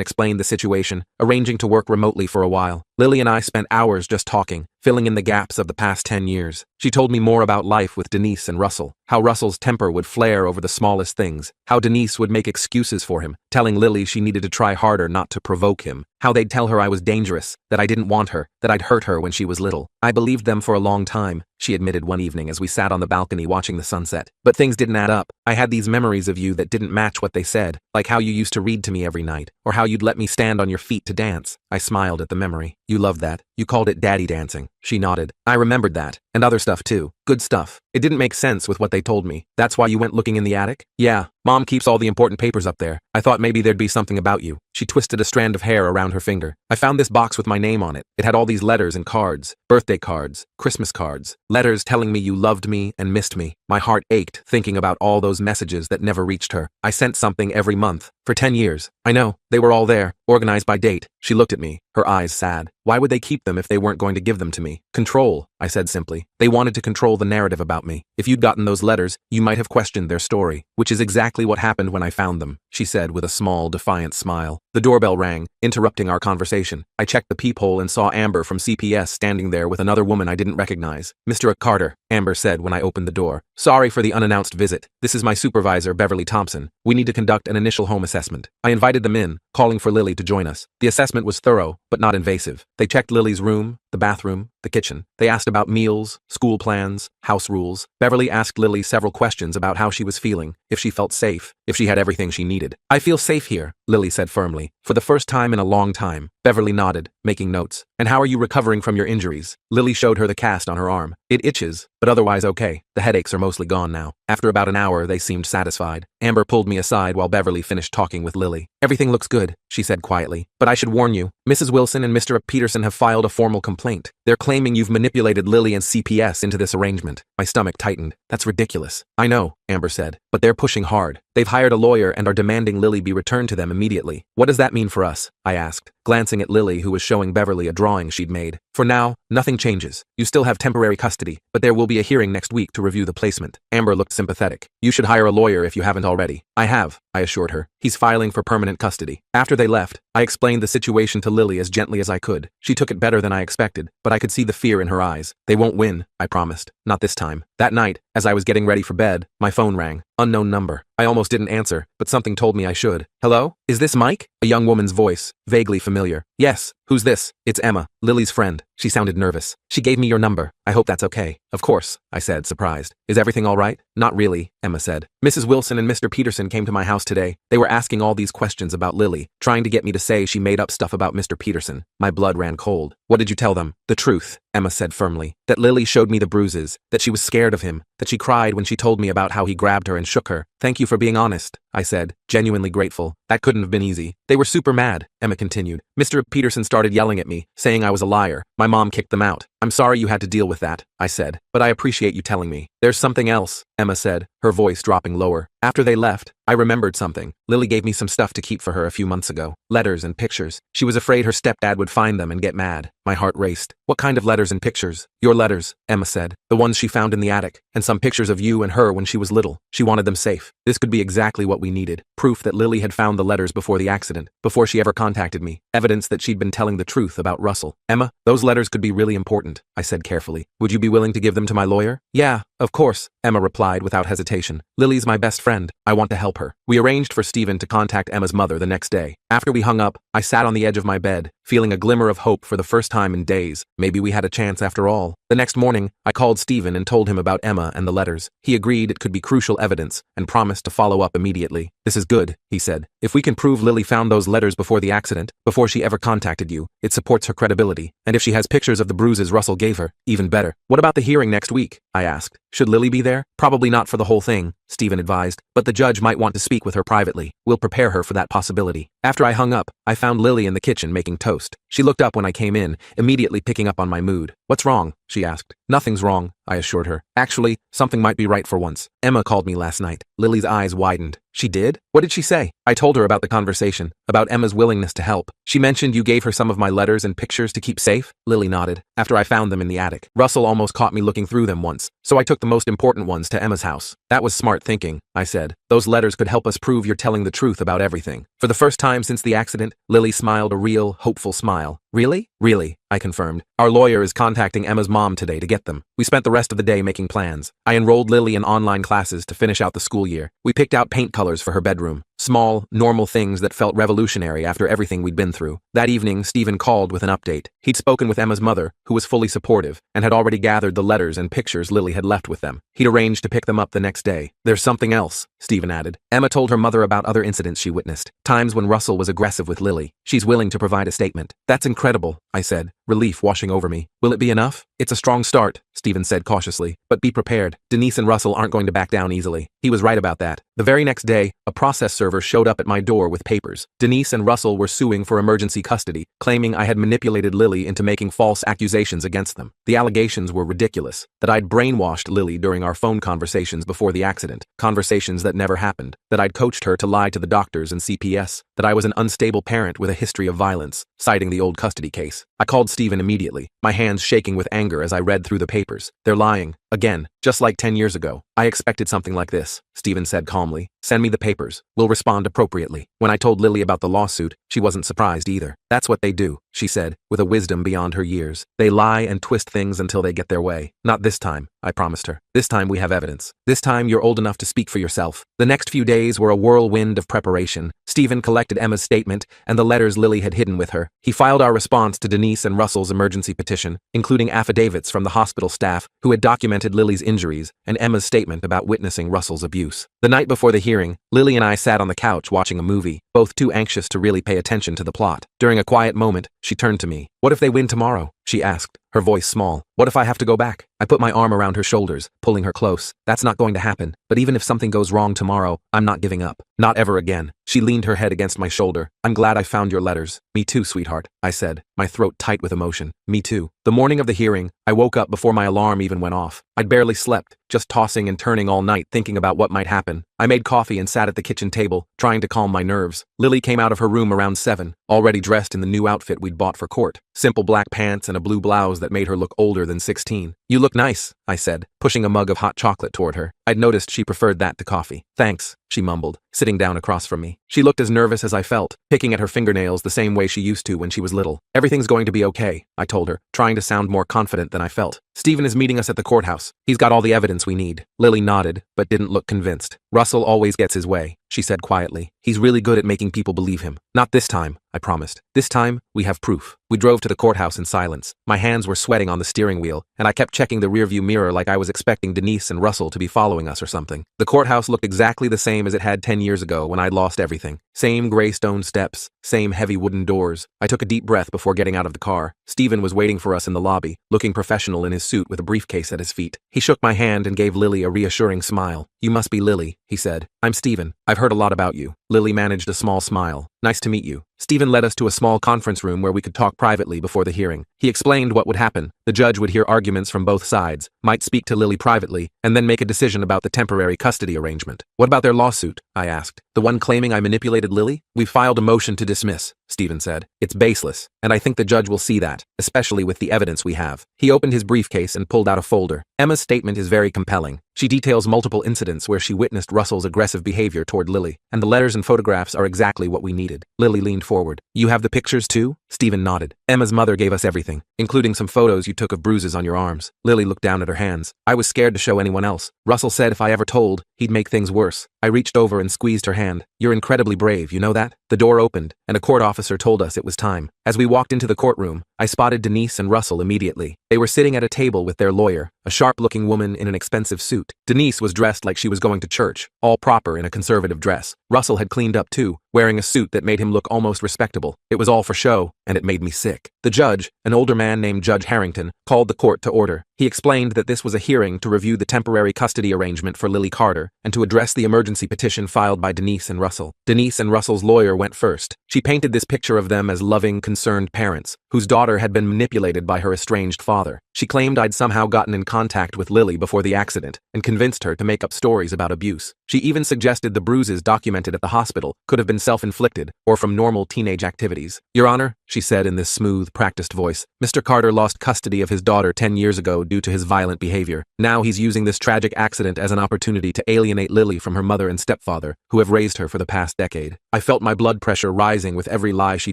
explained the situation, arranging to work remotely for a while. Lily and I spent hours just talking, filling in the gaps of the past 10 years. She told me more about life with Denise and Russell, how Russell's temper would flare over the smallest things, how Denise would make excuses for him, telling Lily she needed to try harder not to provoke him, how they'd tell her I was dangerous, that I didn't want her, that I'd hurt her when she was little. I believed them for a long time, she admitted one evening as we sat on the balcony watching the sunset. But things didn't add up. I had these memories of you that didn't match what they said, like how you used to read to me every night, or how you'd let me stand on your feet to dance. I smiled at the memory. You loved that. You called it daddy dancing. She nodded. I remembered that. And other stuff too. Good stuff. It didn't make sense with what they told me. That's why you went looking in the attic? Yeah. Mom keeps all the important papers up there. I thought maybe there'd be something about you. She twisted a strand of hair around her finger. I found this box with my name on it. It had all these letters and cards. Birthday cards. Christmas cards. Letters telling me you loved me and missed me. My heart ached thinking about all those messages that never reached her. I sent something every month. For 10 years. I know. They were all there. Organized by date. She looked at me, her eyes sad. Why would they keep them if they weren't going to give them to me? Control, I said simply. They wanted to control the narrative about me. If you'd gotten those letters, you might have questioned their story, which is exactly what happened when I found them, she said with a small, defiant smile. The doorbell rang, interrupting our conversation. I checked the peephole and saw Amber from CPS standing there with another woman I didn't recognize. Mr. Carter, Amber said when I opened the door. Sorry for the unannounced visit. This is my supervisor, Beverly Thompson. We need to conduct an initial home assessment. I invited them in, calling for Lily to join us. The assessment was thorough, but not invasive. They checked Lily's room, the bathroom, the kitchen. They asked about meals, school plans, house rules. Beverly asked Lily several questions about how she was feeling, if she felt safe, if she had everything she needed. I feel safe here, Lily said firmly. For the first time in a long time. Beverly nodded, making notes. And how are you recovering from your injuries? Lily showed her the cast on her arm. It itches, but otherwise okay. The headaches are mostly gone now. After about an hour, they seemed satisfied. Amber pulled me aside while Beverly finished talking with Lily. Everything looks good, she said quietly. But I should warn you, Mrs. Wilson and Mr. Peterson have filed a formal complaint. They're claiming you've manipulated Lily and CPS into this arrangement. My stomach tightened. That's ridiculous. I know, Amber said, but they're pushing hard. They've hired a lawyer and are demanding Lily be returned to them immediately. What does that mean for us? I asked, glancing at Lily who was showing Beverly a drawing she'd made. For now, nothing changes. You still have temporary custody, but there will be a hearing next week to review the placement. Amber looked sympathetic. You should hire a lawyer if you haven't already. I have, I assured her. He's filing for permanent custody. After they left, I explained the situation to Lily as gently as I could. She took it better than I expected, but I could see the fear in her eyes. They won't win, I promised. Not this time. That night, as I was getting ready for bed, my phone rang. Unknown number. I almost didn't answer, but something told me I should. Hello? Is this Mike? A young woman's voice, vaguely familiar. Yes. Who's this? It's Emma, Lily's friend. She sounded nervous. She gave me your number. I hope that's okay. Of course, I said, surprised. Is everything all right? Not really, Emma said. Mrs. Wilson and Mr. Peterson came to my house today. They were asking all these questions about Lily, trying to get me to say she made up stuff about Mr. Peterson. My blood ran cold. What did you tell them? The truth, Emma said firmly. That Lily showed me the bruises, that she was scared of him, that she cried when she told me about how he grabbed her and shook her. Thank you for being honest, I said, genuinely grateful. That couldn't have been easy. They were super mad, Emma continued, Mr. Peterson started yelling at me, saying I was a liar. My mom kicked them out. I'm sorry you had to deal with that, I said, but I appreciate you telling me. There's something else, Emma said, her voice dropping lower. After they left, I remembered something. Lily gave me some stuff to keep for her a few months ago. Letters and pictures. She was afraid her stepdad would find them and get mad. My heart raced. What kind of letters and pictures? Your letters, Emma said. The ones she found in the attic, and some pictures of you and her when she was little. She wanted them safe. This could be exactly what we needed. Proof that Lily had found the letters before the accident, before she ever contacted me. Evidence that she'd been telling the truth about Russell. Emma, those letters could be really important, I said carefully. Would you be willing to give them to my lawyer? Yeah, of course, Emma replied without hesitation. Lily's my best friend. I want to help her. We arranged for Stephen to contact Emma's mother the next day. After we hung up, I sat on the edge of my bed, feeling a glimmer of hope for the first time in days. Maybe we had a chance after all. The next morning, I called Stephen and told him about Emma and the letters. He agreed it could be crucial evidence and promised to follow up immediately. This is good, he said. If we can prove Lily found those letters before the accident, before she ever contacted you, it supports her credibility. And if she has pictures of the bruises Russell gave her, even better. What about the hearing next week? I asked. Should Lily be there? Probably not for the whole thing, Stephen advised, but the judge might want to speak with her privately. We'll prepare her for that possibility. After I hung up, I found Lily in the kitchen making toast. She looked up when I came in, immediately picking up on my mood. What's wrong? She asked. Nothing's wrong, I assured her. Actually, something might be right for once. Emma called me last night. Lily's eyes widened. She did? What did she say? I told her about the conversation, about Emma's willingness to help. She mentioned you gave her some of my letters and pictures to keep safe? Lily nodded. After I found them in the attic. Russell almost caught me looking through them once, so I took the most important ones to Emma's house. That was smart thinking, I said. Those letters could help us prove you're telling the truth about everything. For the first time since the accident, Lily smiled a real, hopeful smile. Really? Really, I confirmed. Our lawyer is contacting Emma's mom today to get them. We spent the rest of the day making plans. I enrolled Lily in online classes to finish out the school year. We picked out paint colors for her bedroom. Small, normal things that felt revolutionary after everything we'd been through. That evening, Stephen called with an update. He'd spoken with Emma's mother, who was fully supportive, and had already gathered the letters and pictures Lily had left with them. He'd arranged to pick them up the next day. There's something else, Stephen added. Emma told her mother about other incidents she witnessed. Times when Russell was aggressive with Lily. She's willing to provide a statement. That's incredible, I said, relief washing over me. Will it be enough? It's a strong start, Stephen said cautiously, but be prepared. Denise and Russell aren't going to back down easily. He was right about that. The very next day, a process server showed up at my door with papers. Denise and Russell were suing for emergency custody, claiming I had manipulated Lily into making false accusations against them. The allegations were ridiculous, that I'd brainwashed Lily during our phone conversations before the accident, conversations that never happened, that I'd coached her to lie to the doctors and CPS, that I was an unstable parent with a history of violence, citing the old custody case. I called Stephen immediately, my hands shaking with anger as I read through the papers. They're lying. Again, just like 10 years ago. I expected something like this, Stephen said calmly. Send me the papers. We'll respond appropriately. When I told Lily about the lawsuit, she wasn't surprised either. That's what they do, she said, with a wisdom beyond her years. They lie and twist things until they get their way. Not this time, I promised her. This time we have evidence. This time you're old enough to speak for yourself. The next few days were a whirlwind of preparation. Stephen collected Emma's statement and the letters Lily had hidden with her. He filed our response to Denise and Russell's emergency petition, including affidavits from the hospital staff who had documented Lily's injuries and Emma's statement about witnessing Russell's abuse. The night before the hearing, Lily and I sat on the couch watching a movie, both too anxious to really pay attention to the plot. During a quiet moment, she turned to me. What if they win tomorrow? She asked, her voice small. What if I have to go back? I put my arm around her shoulders, pulling her close. That's not going to happen. But even if something goes wrong tomorrow, I'm not giving up. Not ever again. She leaned her head against my shoulder. I'm glad I found your letters. Me too, sweetheart, I said, my throat tight with emotion. Me too. The morning of the hearing, I woke up before my alarm even went off. I'd barely slept, just tossing and turning all night thinking about what might happen. I made coffee and sat at the kitchen table, trying to calm my nerves. Lily came out of her room around 7, already dressed in the new outfit we'd bought for court. Simple black pants and a blue blouse that made her look older than 16. You look nice, I said, pushing a mug of hot chocolate toward her. I'd noticed she preferred that to coffee. Thanks, she mumbled, sitting down across from me. She looked as nervous as I felt, picking at her fingernails the same way she used to when she was little. Everything's going to be okay, I told her, trying to sound more confident than I felt. Stephen is meeting us at the courthouse. He's got all the evidence we need. Lily nodded, but didn't look convinced. Russell always gets his way, she said quietly. He's really good at making people believe him. Not this time, I promised. This time, we have proof. We drove to the courthouse in silence. My hands were sweating on the steering wheel, and I kept checking the rearview mirror like I was expecting Denise and Russell to be following us or something. The courthouse looked exactly the same as it had 10 years ago when I'd lost everything. Same gray stone steps, same heavy wooden doors. I took a deep breath before getting out of the car. Stephen was waiting for us in the lobby, looking professional in his suit with a briefcase at his feet. He shook my hand and gave Lily a reassuring smile. You must be Lily, he said. I'm Stephen. I've heard a lot about you. Lily managed a small smile. Nice to meet you. Stephen led us to a small conference room where we could talk privately before the hearing. He explained what would happen. The judge would hear arguments from both sides, might speak to Lily privately, and then make a decision about the temporary custody arrangement. What about their lawsuit? I asked. The one claiming I manipulated Lily? We've filed a motion to dismiss, Stephen said. It's baseless, and I think the judge will see that, especially with the evidence we have. He opened his briefcase and pulled out a folder. Emma's statement is very compelling. She details multiple incidents where she witnessed Russell's aggressive behavior toward Lily, and the letters and photographs are exactly what we needed. Lily leaned forward. You have the pictures too? Stephen nodded. Emma's mother gave us everything, including some photos you took of bruises on your arms. Lily looked down at her hands. I was scared to show anyone else. Russell said if I ever told, he'd make things worse. I reached over and squeezed her hand. You're incredibly brave, you know that? The door opened, and a court officer told us it was time. As we walked into the courtroom, I spotted Denise and Russell immediately. They were sitting at a table with their lawyer, a sharp-looking woman in an expensive suit. Denise was dressed like she was going to church, all proper in a conservative dress. Russell had cleaned up too, wearing a suit that made him look almost respectable. It was all for show, and it made me sick. The judge, an older man named Judge Harrington, called the court to order. He explained that this was a hearing to review the temporary custody arrangement for Lily Carter and to address the emergency petition filed by Denise and Russell. Denise and Russell's lawyer went first. She painted this picture of them as loving, concerned parents, whose daughter had been manipulated by her estranged father. She claimed I'd somehow gotten in contact with Lily before the accident and convinced her to make up stories about abuse. She even suggested the bruises documented at the hospital could have been self-inflicted or from normal teenage activities. Your Honor, she said in this smooth, practiced voice, Mr. Carter lost custody of his daughter 10 years ago due to his violent behavior. Now he's using this tragic accident as an opportunity to alienate Lily from her mother and stepfather, who have raised her for the past decade. I felt my blood pressure rising with every lie she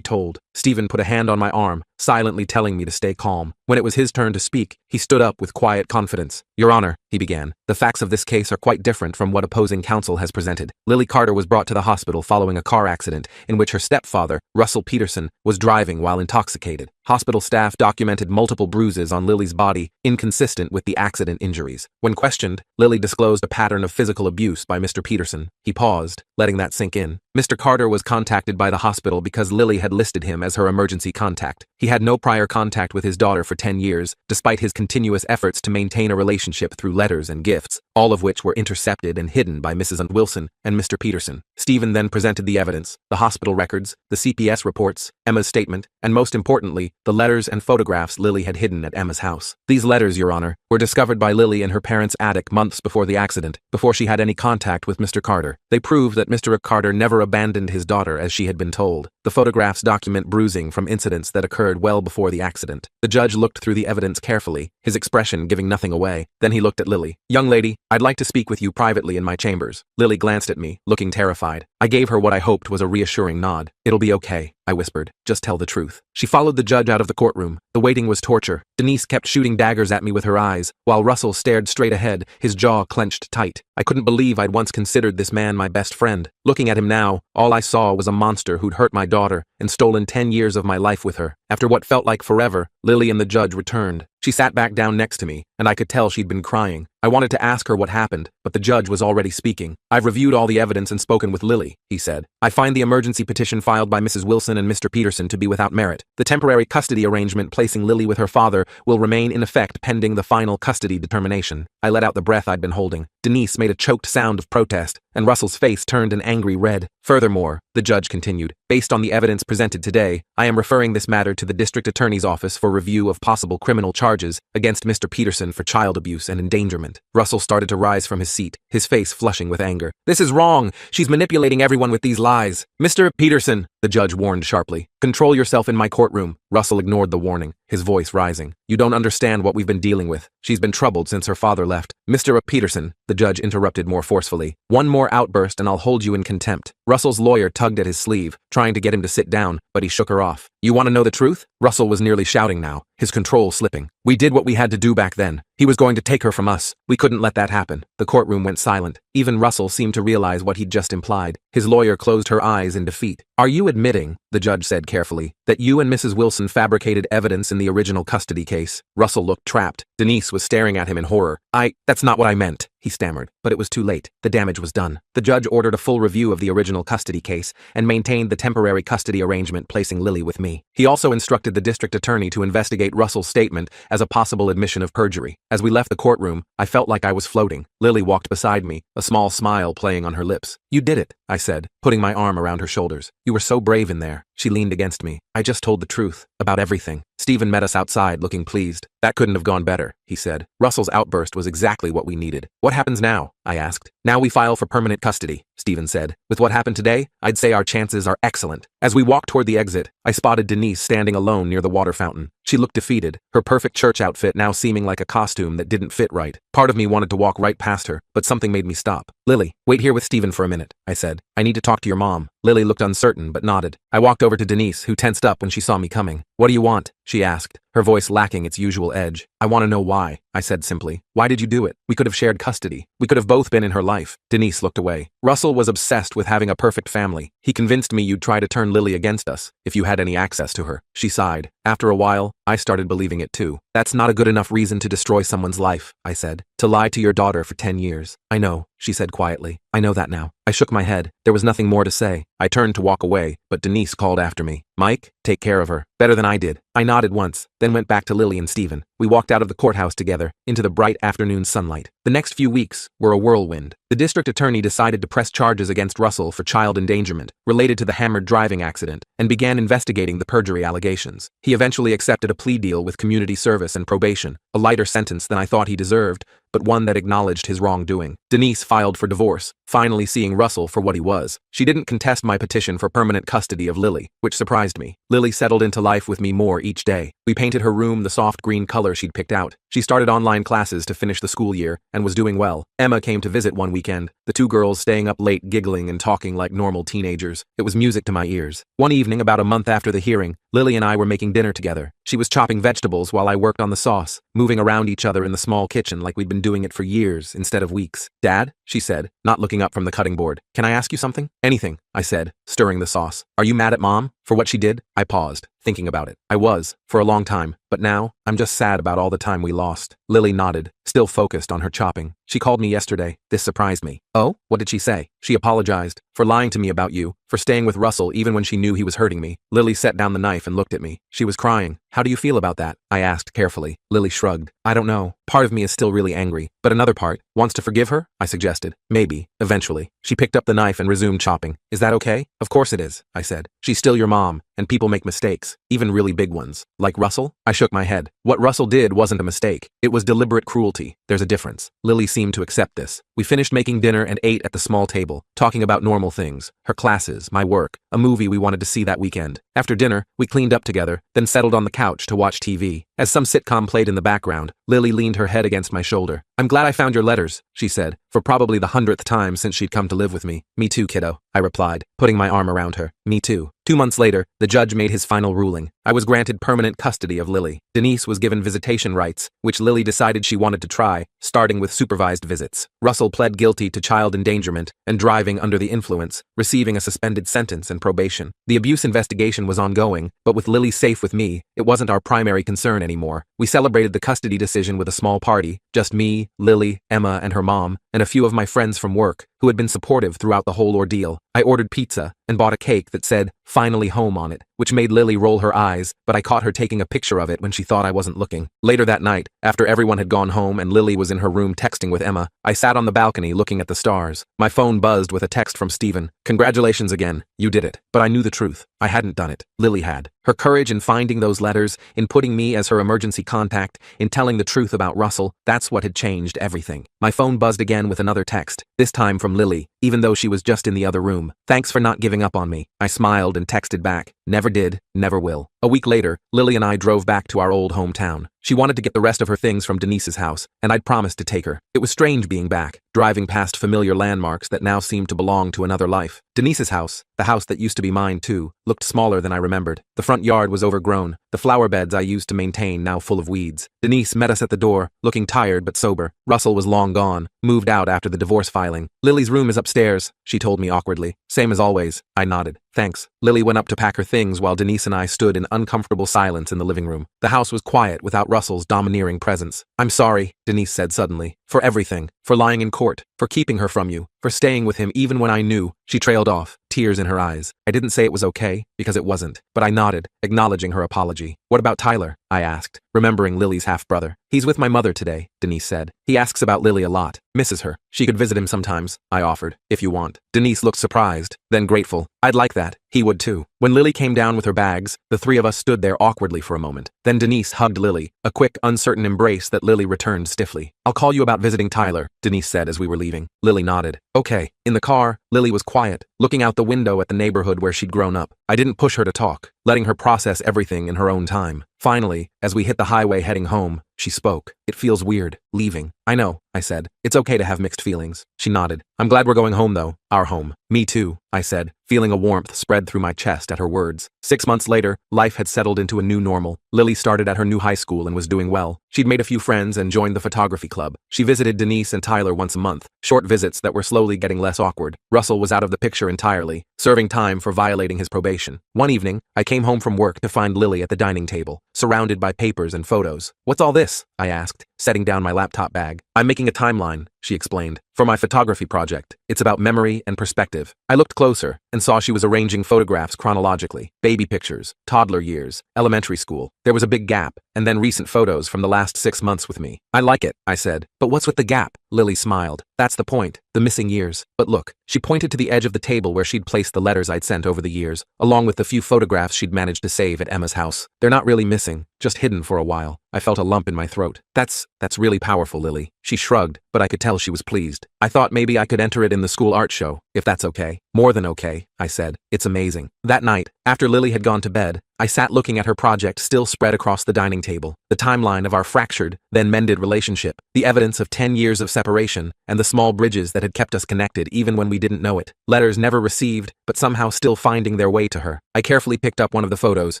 told. Stephen put a hand on my arm, silently telling me to stay calm. When it was his turn to speak, he stood up with quiet confidence. Your Honor, he began, the facts of this case are quite different from what opposing counsel has presented. Lily Carter was brought to the hospital following a car accident in which her stepfather, Russell Peterson, was driving while intoxicated. Hospital staff documented multiple bruises on Lily's body, inconsistent with the accident injuries. When questioned, Lily disclosed a pattern of physical abuse by Mr. Peterson. He paused, letting that sink in. Mr. Carter was contacted by the hospital because Lily had listed him as her emergency contact. He had no prior contact with his daughter for 10 years, despite his continuous efforts to maintain a relationship through letters and gifts, all of which were intercepted and hidden by Mrs. Wilson and Mr. Peterson. Stephen then presented the evidence, the hospital records, the CPS reports, Emma's statement, and most importantly, the letters and photographs Lily had hidden at Emma's house. These letters, Your Honor, were discovered by Lily in her parents' attic months before the accident, before she had any contact with Mr. Carter. They prove that Mr. Carter never abandoned his daughter as she had been told. The photographs document bruising from incidents that occurred well before the accident. The judge looked through the evidence carefully, his expression giving nothing away. Then he looked at Lily. Young lady, I'd like to speak with you privately in my chambers. Lily glanced at me, looking terrified. I gave her what I hoped was a reassuring nod. It'll be okay, I whispered. Just tell the truth. She followed the judge out of the courtroom. The waiting was torture. Denise kept shooting daggers at me with her eyes, while Russell stared straight ahead, his jaw clenched tight. I couldn't believe I'd once considered this man my best friend. Looking at him now, all I saw was a monster who'd hurt my daughter and stolen 10 years of my life with her. After what felt like forever, Lily and the judge returned. She sat back down next to me, and I could tell she'd been crying. I wanted to ask her what happened, but the judge was already speaking. I've reviewed all the evidence and spoken with Lily, he said. I find the emergency petition filed by Mrs. Wilson and Mr. Peterson to be without merit. The temporary custody arrangement placing Lily with her father will remain in effect pending the final custody determination. I let out the breath I'd been holding. Denise made a choked sound of protest, and Russell's face turned an angry red. Furthermore, the judge continued, based on the evidence presented today, I am referring this matter to the district attorney's office for review of possible criminal charges against Mr. Peterson for child abuse and endangerment. Russell started to rise from his seat, his face flushing with anger. This is wrong. She's manipulating everyone with these lies. Mr. Peterson, the judge warned sharply. Control yourself in my courtroom. Russell ignored the warning, his voice rising. You don't understand what we've been dealing with. She's been troubled since her father left. Mr. Peterson, the judge interrupted more forcefully. One more outburst and I'll hold you in contempt. Russell's lawyer tugged at his sleeve, trying to get him to sit down, but he shook her off. You want to know the truth? Russell was nearly shouting now, his control slipping. We did what we had to do back then. He was going to take her from us. We couldn't let that happen. The courtroom went silent. Even Russell seemed to realize what he'd just implied. His lawyer closed her eyes in defeat. Are you admitting, the judge said carefully, that you and Mrs. Wilson fabricated evidence in the original custody case? Russell looked trapped. Denise was staring at him in horror. That's not what I meant, he stammered. But it was too late. The damage was done. The judge ordered a full review of the original custody case and maintained the temporary custody arrangement placing Lily with me. He also instructed the district attorney to investigate Russell's statement as a possible admission of perjury. As we left the courtroom, I felt like I was floating. Lily walked beside me, a small smile playing on her lips. You did it, I said, putting my arm around her shoulders. You were so brave in there. She leaned against me. I just told the truth. About everything. Stephen met us outside, looking pleased. That couldn't have gone better, he said. Russell's outburst was exactly what we needed. What happens now? I asked. Now we file for permanent custody, Stephen said. With what happened today, I'd say our chances are excellent. As we walked toward the exit, I spotted Denise standing alone near the water fountain. She looked defeated, her perfect church outfit now seeming like a costume that didn't fit right. Part of me wanted to walk right past her, but something made me stop. Lily, wait here with Stephen for a minute, I said. I need to talk to your mom. Lily looked uncertain, but nodded. I walked over to Denise, who tensed up when she saw me coming. What do you want? She asked, her voice lacking its usual edge. I want to know why, I said simply. Why did you do it? We could have shared custody. We could have both been in her life. Denise looked away. Russell was obsessed with having a perfect family. He convinced me you'd try to turn Lily against us, if you had any access to her. She sighed. After a while, I started believing it too. That's not a good enough reason to destroy someone's life, I said. To lie to your daughter for 10 years. I know, she said quietly. I know that now. I shook my head. There was nothing more to say. I turned to walk away, but Denise called after me. Mike, take care of her. Better than I did. I nodded once, then went back to Lily and Stephen. We walked out of the courthouse together, into the bright afternoon sunlight. The next few weeks were a whirlwind. The district attorney decided to press charges against Russell for child endangerment, related to the hammered driving accident, and began investigating the perjury allegations. He eventually accepted a plea deal with community service and probation, a lighter sentence than I thought he deserved, but one that acknowledged his wrongdoing. Denise filed for divorce, finally seeing Russell for what he was. She didn't contest my petition for permanent custody of Lily, which surprised me. Lily settled into life with me more each day. We painted her room the soft green color she'd picked out. She started online classes to finish the school year, and was doing well. Emma came to visit one weekend, the two girls staying up late giggling and talking like normal teenagers. It was music to my ears. One evening, about a month after the hearing, Lily and I were making dinner together. She was chopping vegetables while I worked on the sauce, moving around each other in the small kitchen like we'd been doing it for years instead of weeks. Dad, she said, not looking up from the cutting board. Can I ask you something? Anything, I said, stirring the sauce. Are you mad at Mom for what she did? I paused, thinking about it. I was, for a long time, but now, I'm just sad about all the time we lost. Lily nodded, still focused on her chopping. She called me yesterday. This surprised me. Oh? What did she say? She apologized for lying to me about you, for staying with Russell even when she knew he was hurting me. Lily set down the knife and looked at me. She was crying. How do you feel about that? I asked carefully. Lily shrugged. I don't know. Part of me is still really angry, but another part wants to forgive her, I suggested. Maybe, eventually. She picked up the knife and resumed chopping. Is that okay? Of course it is, I said. She's still your mom, and people make mistakes, even really big ones. Like Russell? I shook my head. What Russell did wasn't a mistake. It was deliberate cruelty. There's a difference. Lily seemed to accept this. We finished making dinner and ate at the small table, talking about normal things, her classes, my work, a movie we wanted to see that weekend. After dinner, we cleaned up together, then settled on the couch to watch TV. As some sitcom played in the background, Lily leaned her head against my shoulder. I'm glad I found your letters, she said, for probably the 100th time since she'd come to live with me. Me too, kiddo, I replied, putting my arm around her. Me too. 2 months later, the judge made his final ruling. I was granted permanent custody of Lily. Denise was given visitation rights, which Lily decided she wanted to try, starting with supervised visits. Russell pled guilty to child endangerment and driving under the influence, receiving a suspended sentence and probation. The abuse investigation was ongoing, but with Lily safe with me, it wasn't our primary concern anymore. We celebrated the custody decision with a small party, just me, Lily, Emma, and her mom, and a few of my friends from work, who had been supportive throughout the whole ordeal. I ordered pizza and bought a cake that said, "Finally home" on it, which made Lily roll her eyes, but I caught her taking a picture of it when she thought I wasn't looking. Later that night, after everyone had gone home and Lily was in her room texting with Emma, I sat on the balcony looking at the stars. My phone buzzed with a text from Stephen. Congratulations again, you did it. But I knew the truth. I hadn't done it. Lily had. Her courage in finding those letters, in putting me as her emergency contact, in telling the truth about Russell, that's what had changed everything. My phone buzzed again with another text, this time from Lily, even though she was just in the other room. Thanks for not giving up on me. I smiled and texted back. Never did, never will. A week later, Lily and I drove back to our old hometown. She wanted to get the rest of her things from Denise's house, and I'd promised to take her. It was strange being back, driving past familiar landmarks that now seemed to belong to another life. Denise's house, the house that used to be mine too, looked smaller than I remembered. The front yard was overgrown, the flower beds I used to maintain now full of weeds. Denise met us at the door, looking tired but sober. Russell was long gone, moved out after the divorce filing. Lily's room is upstairs, she told me awkwardly. Same as always, I nodded. thanks. Lily went up to pack her things while Denise and I stood in uncomfortable silence in the living room. The house was quiet without Russell's domineering presence. I'm sorry, Denise said suddenly, for everything, for lying in court, for keeping her from you, for staying with him even when I knew. She trailed off, tears in her eyes. I didn't say it was okay, because it wasn't, but I nodded, acknowledging her apology. What about Tyler? I asked, remembering Lily's half-brother. He's with my mother today, Denise said. He asks about Lily a lot, misses her. She could visit him sometimes, I offered, if you want. Denise looked surprised, then grateful. I'd like that. He would too. When Lily came down with her bags, the three of us stood there awkwardly for a moment. Then Denise hugged Lily, a quick, uncertain embrace that Lily returned stiffly. I'll call you about visiting Tyler, Denise said as we were leaving. Lily nodded. Okay. In the car, Lily was quiet, looking out the window at the neighborhood where she'd grown up. I didn't push her to talk, letting her process everything in her own time. Finally, as we hit the highway heading home, she spoke. It feels weird, leaving. I know, I said. It's okay to have mixed feelings. She nodded. I'm glad we're going home though. Our home. Me too, I said, feeling a warmth spread through my chest at her words. 6 months later, life had settled into a new normal. Lily started at her new high school and was doing well. She'd made a few friends and joined the photography club. She visited Denise and Tyler once a month, short visits that were slowly getting less awkward. Russell was out of the picture entirely, serving time for violating his probation. One evening, I came home from work to find Lily at the dining table, surrounded by papers and photos. What's all this? I asked, setting down my laptop bag. I'm making a timeline, she explained, for my photography project. It's about memory and perspective. I looked closer and saw she was arranging photographs chronologically. Baby pictures, toddler years, elementary school. There was a big gap, and then recent photos from the last 6 months with me. I like it, I said. But what's with the gap? Lily smiled. That's the point, the missing years. But look, she pointed to the edge of the table where she'd placed the letters I'd sent over the years, along with the few photographs she'd managed to save at Emma's house. They're not really missing, just hidden for a while. I felt a lump in my throat. That's really powerful, Lily. She shrugged, but I could tell she was pleased. I thought maybe I could enter it in the school art show, if that's okay. More than okay, I said. It's amazing. That night, after Lily had gone to bed, I sat looking at her project still spread across the dining table, the timeline of our fractured, then mended relationship, the evidence of 10 years of separation, and the small bridges that had kept us connected even when we didn't know it. Letters never received, but somehow still finding their way to her. I carefully picked up one of the photos,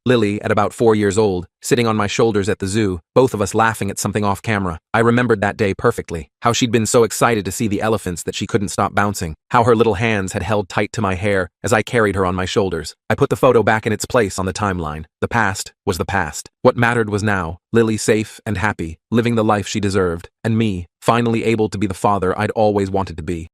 Lily, at about 4 years old, sitting on my shoulders at the zoo, both of us laughing at something off camera. I remembered that day perfectly, how she'd been so excited to see the elephants that she couldn't stop bouncing, how her little hands had held tight to my hair as I carried her on my shoulders. I put the photo back in its place on the timeline. The past was the past. What mattered was now, Lily safe and happy, living the life she deserved, and me, finally able to be the father I'd always wanted to be.